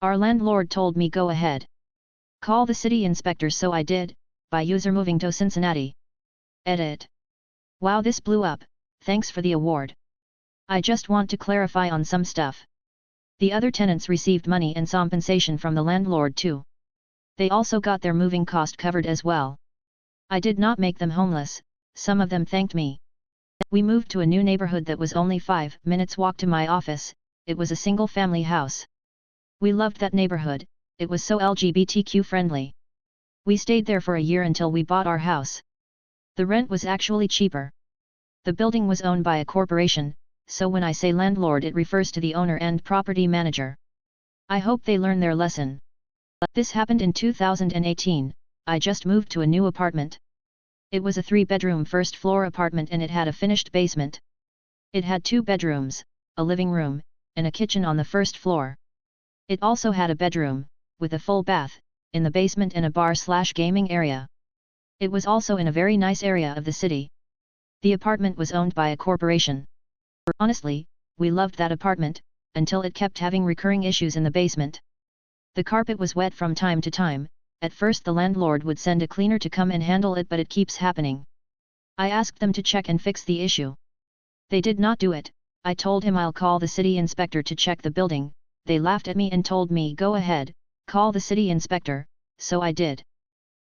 Our landlord told me go ahead. Call the city inspector, so I did, by user moving to Cincinnati. Edit. Wow, this blew up, thanks for the award. I just want to clarify on some stuff. The other tenants received money and compensation from the landlord too. They also got their moving cost covered as well. I did not make them homeless, some of them thanked me. We moved to a new neighborhood that was only 5 minutes walk to my office. It was a single family house. We loved that neighborhood, it was so LGBTQ friendly. We stayed there for a year until we bought our house. The rent was actually cheaper. The building was owned by a corporation, so when I say landlord it refers to the owner and property manager. I hope they learn their lesson. This happened in 2018, I just moved to a new apartment. It was a 3-bedroom first-floor apartment and it had a finished basement. It had 2 bedrooms, a living room, and a kitchen on the first floor. It also had a bedroom, with a full bath, in the basement and a bar/gaming area. It was also in a very nice area of the city. The apartment was owned by a corporation. Honestly, we loved that apartment, until it kept having recurring issues in the basement. The carpet was wet from time to time. At first the landlord would send a cleaner to come and handle it, but it keeps happening. I asked them to check and fix the issue. They did not do it. I told him I'll call the city inspector to check the building. They laughed at me and told me go ahead, call the city inspector, so I did.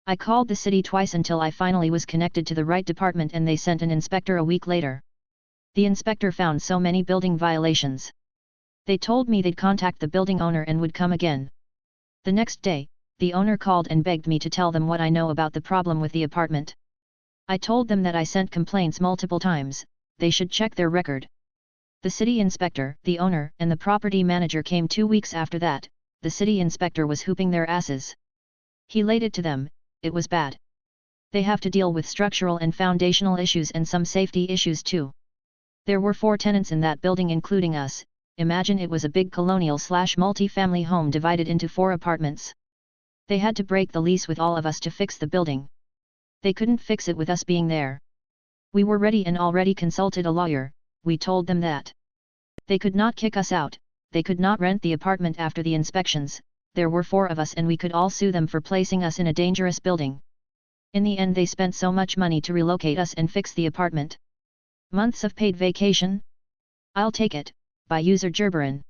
I called the city twice until I finally was connected to the right department and they sent an inspector a week later. The inspector found so many building violations. They told me they'd contact the building owner and would come again. The next day, the owner called and begged me to tell them what I know about the problem with the apartment. I told them that I sent complaints multiple times, they should check their record. The city inspector, the owner, and the property manager came 2 weeks after that. The city inspector was whooping their asses. He laid it to them, it was bad. They have to deal with structural and foundational issues and some safety issues too. There were 4 tenants in that building including us. Imagine it was a big colonial/multi-family home divided into 4 apartments. They had to break the lease with all of us to fix the building. They couldn't fix it with us being there. We were ready and already consulted a lawyer. We told them that they could not kick us out, they could not rent the apartment after the inspections. There were 4 of us and we could all sue them for placing us in a dangerous building. In the end they spent so much money to relocate us and fix the apartment. Months of paid vacation? I'll take it, by user Gerberin.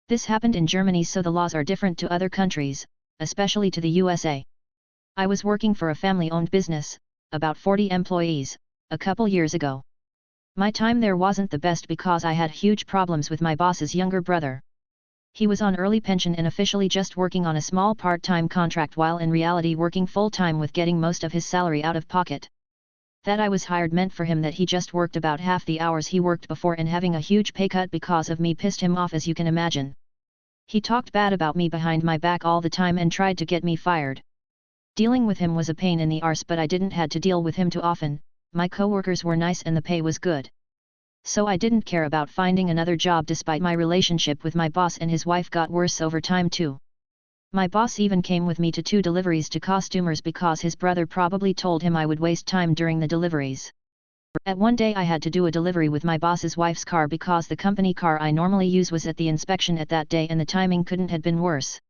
This happened in Germany, so the laws are different to other countries, especially to the USA. I was working for a family-owned business, about 40 employees, a couple years ago. My time there wasn't the best because I had huge problems with my boss's younger brother. He was on early pension and officially just working on a small part-time contract while in reality working full-time with getting most of his salary out of pocket. That I was hired meant for him that he just worked about half the hours he worked before, and having a huge pay cut because of me pissed him off, as you can imagine. He talked bad about me behind my back all the time and tried to get me fired. Dealing with him was a pain in the arse, but I didn't had to deal with him too often. My coworkers were nice and the pay was good. So I didn't care about finding another job despite my relationship with my boss, and his wife got worse over time too. My boss even came with me to 2 deliveries to costumers because his brother probably told him I would waste time during the deliveries. At one day I had to do a delivery with my boss's wife's car because the company car I normally use was at the inspection at that day and the timing couldn't have been worse.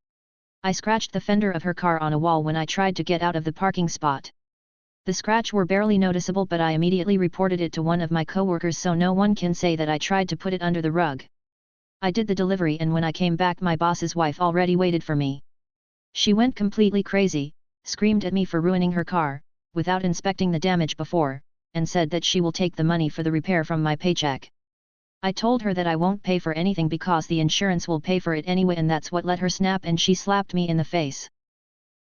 I scratched the fender of her car on a wall when I tried to get out of the parking spot. The scratch were barely noticeable, but I immediately reported it to one of my coworkers so no one can say that I tried to put it under the rug. I did the delivery and when I came back my boss's wife already waited for me. She went completely crazy, screamed at me for ruining her car, without inspecting the damage before, and said that she will take the money for the repair from my paycheck. I told her that I won't pay for anything because the insurance will pay for it anyway, and that's what let her snap, and she slapped me in the face.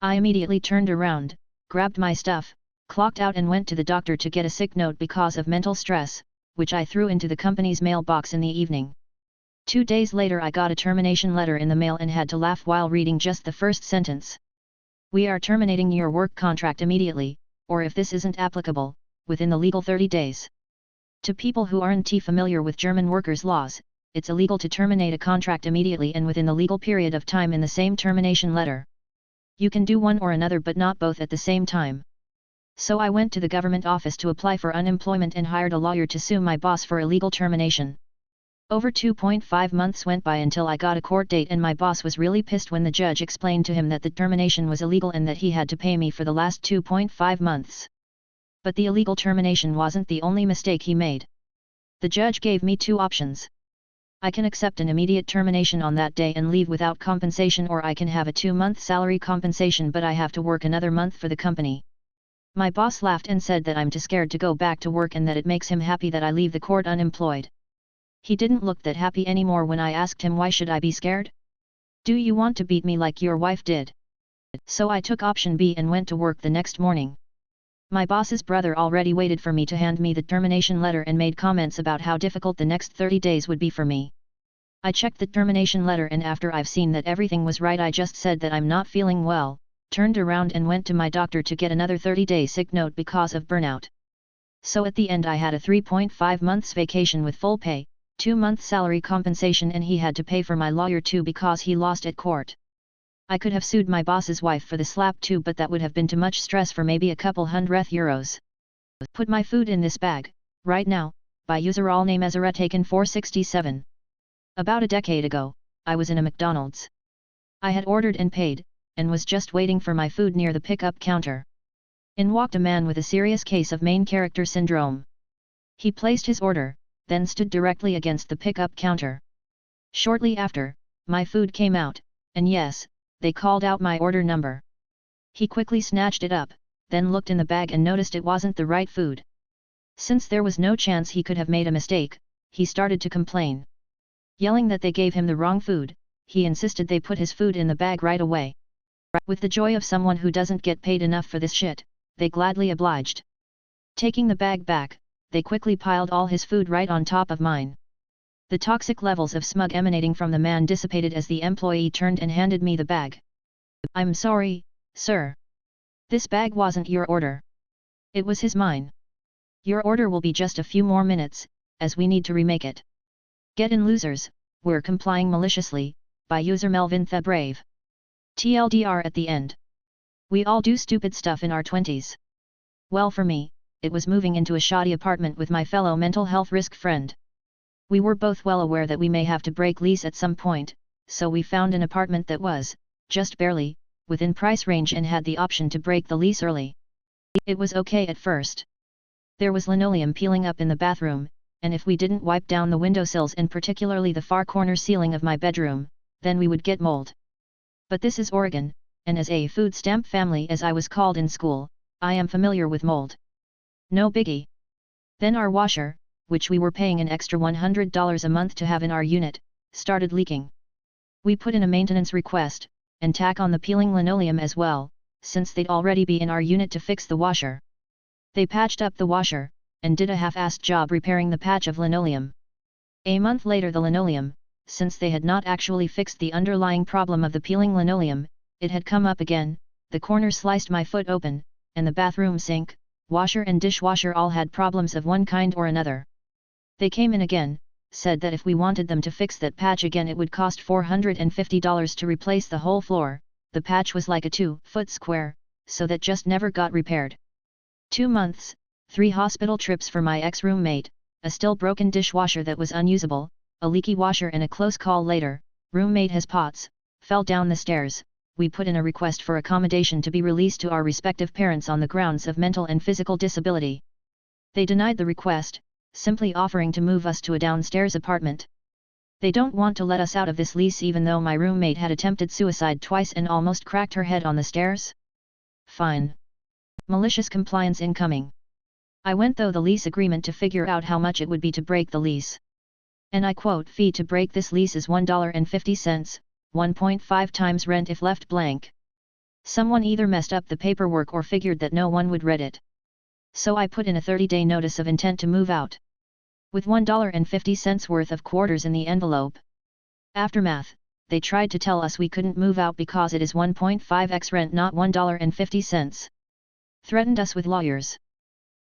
I immediately turned around, grabbed my stuff, clocked out and went to the doctor to get a sick note because of mental stress, which I threw into the company's mailbox in the evening. 2 days later I got a termination letter in the mail and had to laugh while reading just the first sentence. We are terminating your work contract immediately, or if this isn't applicable, within the legal 30 days. To people who aren't familiar with German workers' laws, it's illegal to terminate a contract immediately and within the legal period of time in the same termination letter. You can do one or another but not both at the same time. So I went to the government office to apply for unemployment and hired a lawyer to sue my boss for illegal termination. Over 2.5 months went by until I got a court date, and my boss was really pissed when the judge explained to him that the termination was illegal and that he had to pay me for the last 2.5 months. But the illegal termination wasn't the only mistake he made. The judge gave me two options. I can accept an immediate termination on that day and leave without compensation, or I can have a 2-month salary compensation, but I have to work another month for the company. My boss laughed and said that I'm too scared to go back to work and that it makes him happy that I leave the court unemployed. He didn't look that happy anymore when I asked him why should I be scared? Do you want to beat me like your wife did? So I took option B and went to work the next morning. My boss's brother already waited for me to hand me the termination letter and made comments about how difficult the next 30 days would be for me. I checked the termination letter, and after I've seen that everything was right, I just said that I'm not feeling well, turned around and went to my doctor to get another 30-day sick note because of burnout. So at the end I had a 3.5 months vacation with full pay, 2-month salary compensation, and he had to pay for my lawyer too because he lost at court. I could have sued my boss's wife for the slap too, but that would have been too much stress for maybe a couple €100. Put my food in this bag, right now, by user all name Ezra-Taken 467. About a decade ago, I was in a McDonald's. I had ordered and paid, and was just waiting for my food near the pickup counter. In walked a man with a serious case of main character syndrome. He placed his order, then stood directly against the pickup counter. Shortly after, my food came out, and yes, they called out my order number. He quickly snatched it up, then looked in the bag and noticed it wasn't the right food. Since there was no chance he could have made a mistake, he started to complain. Yelling that they gave him the wrong food, he insisted they put his food in the bag right away. With the joy of someone who doesn't get paid enough for this shit, they gladly obliged. Taking the bag back, they quickly piled all his food right on top of mine. The toxic levels of smug emanating from the man dissipated as the employee turned and handed me the bag. "I'm sorry, sir. This bag wasn't your order. It was mine. Your order will be just a few more minutes, as we need to remake it." Get in, losers, we're complying maliciously, by user Melvin the Brave. TLDR at the end. We all do stupid stuff in our 20s. Well, for me, it was moving into a shoddy apartment with my fellow mental health risk friend. We were both well aware that we may have to break lease at some point, so we found an apartment that was, just barely, within price range and had the option to break the lease early. It was okay at first. There was linoleum peeling up in the bathroom, and if we didn't wipe down the windowsills and particularly the far corner ceiling of my bedroom, then we would get mold. But this is Oregon, and as a food stamp family as I was called in school, I am familiar with mold. No biggie. Then our washer, which we were paying an extra $100 a month to have in our unit, started leaking. We put in a maintenance request, and tack on the peeling linoleum as well, since they'd already be in our unit to fix the washer. They patched up the washer, and did a half-assed job repairing the patch of linoleum. A month later the linoleum, since they had not actually fixed the underlying problem of the peeling linoleum, it had come up again, the corner sliced my foot open, and the bathroom sink, washer and dishwasher all had problems of one kind or another. They came in again, said that if we wanted them to fix that patch again it would cost $450 to replace the whole floor. The patch was like a 2-foot square, so that just never got repaired. 2 months, 3 hospital trips for my ex-roommate, a still broken dishwasher that was unusable, a leaky washer, and a close call later, roommate has POTS, fell down the stairs. We put in a request for accommodation to be released to our respective parents on the grounds of mental and physical disability. They denied the request, simply offering to move us to a downstairs apartment. They don't want to let us out of this lease even though my roommate had attempted suicide twice and almost cracked her head on the stairs? Fine. Malicious compliance incoming. I went through the lease agreement to figure out how much it would be to break the lease. And I quote, fee to break this lease is $1.50, 1.5 times rent if left blank. Someone either messed up the paperwork or figured that no one would read it. So I put in a 30-day notice of intent to move out. With $1.50 worth of quarters in the envelope. Aftermath, they tried to tell us we couldn't move out because it is 1.5x rent, not $1.50. Threatened us with lawyers.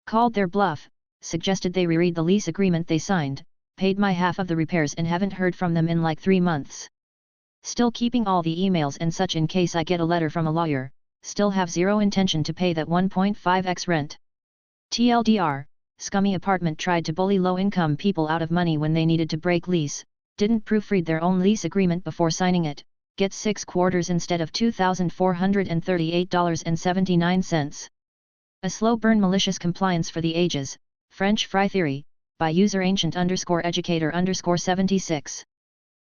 Called their bluff, suggested they reread the lease agreement they signed, paid my half of the repairs and haven't heard from them in like 3 months. Still keeping all the emails and such in case I get a letter from a lawyer, still have zero intention to pay that 1.5x rent. TLDR, scummy apartment tried to bully low-income people out of money when they needed to break lease, didn't proofread their own lease agreement before signing it, gets 6 quarters instead of $2,438.79. A slow burn malicious compliance for the ages, French fry theory, by user ancient_educator_76.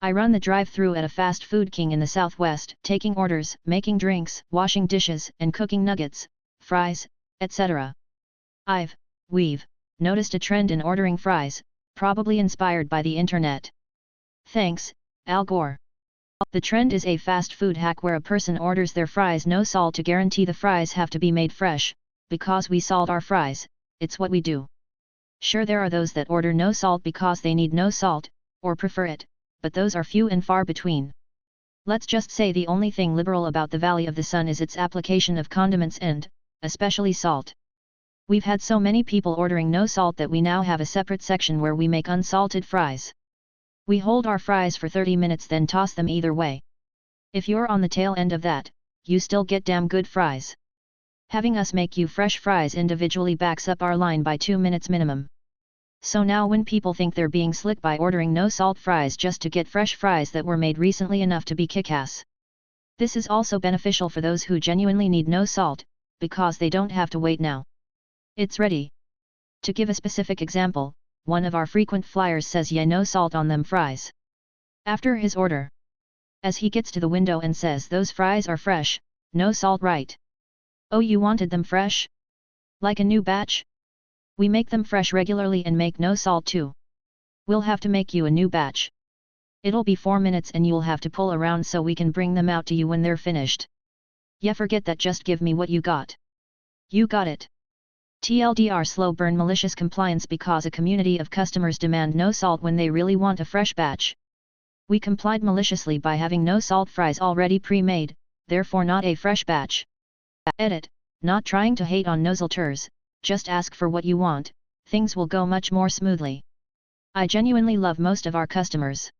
I run the drive-through at a fast food king in the southwest, taking orders, making drinks, washing dishes, and cooking nuggets, fries, etc. We've noticed a trend in ordering fries, probably inspired by the internet. Thanks, Al Gore. The trend is a fast food hack where a person orders their fries no salt to guarantee the fries have to be made fresh, because we salt our fries, it's what we do. Sure, there are those that order no salt because they need no salt, or prefer it, but those are few and far between. Let's just say the only thing liberal about the Valley of the Sun is its application of condiments and, especially salt. We've had so many people ordering no salt that we now have a separate section where we make unsalted fries. We hold our fries for 30 minutes then toss them either way. If you're on the tail end of that, you still get damn good fries. Having us make you fresh fries individually backs up our line by 2 minutes minimum. So now when people think they're being slick by ordering no salt fries just to get fresh fries that were made recently enough to be kick-ass. This is also beneficial for those who genuinely need no salt, because they don't have to wait now. It's ready. To give a specific example, one of our frequent flyers says "Yeah, no salt on them fries" after his order. As he gets to the window and says those fries are fresh, no salt, right? Oh, you wanted them fresh? Like a new batch? We make them fresh regularly and make no salt too. We'll have to make you a new batch. It'll be 4 minutes and you'll have to pull around so we can bring them out to you when they're finished. Yeah, forget that, just give me what you got. You got it. TLDR, slow burn malicious compliance because a community of customers demand no salt when they really want a fresh batch. We complied maliciously by having no salt fries already pre-made, therefore not a fresh batch. Edit, not trying to hate on nozzleters, just ask for what you want, things will go much more smoothly. I genuinely love most of our customers.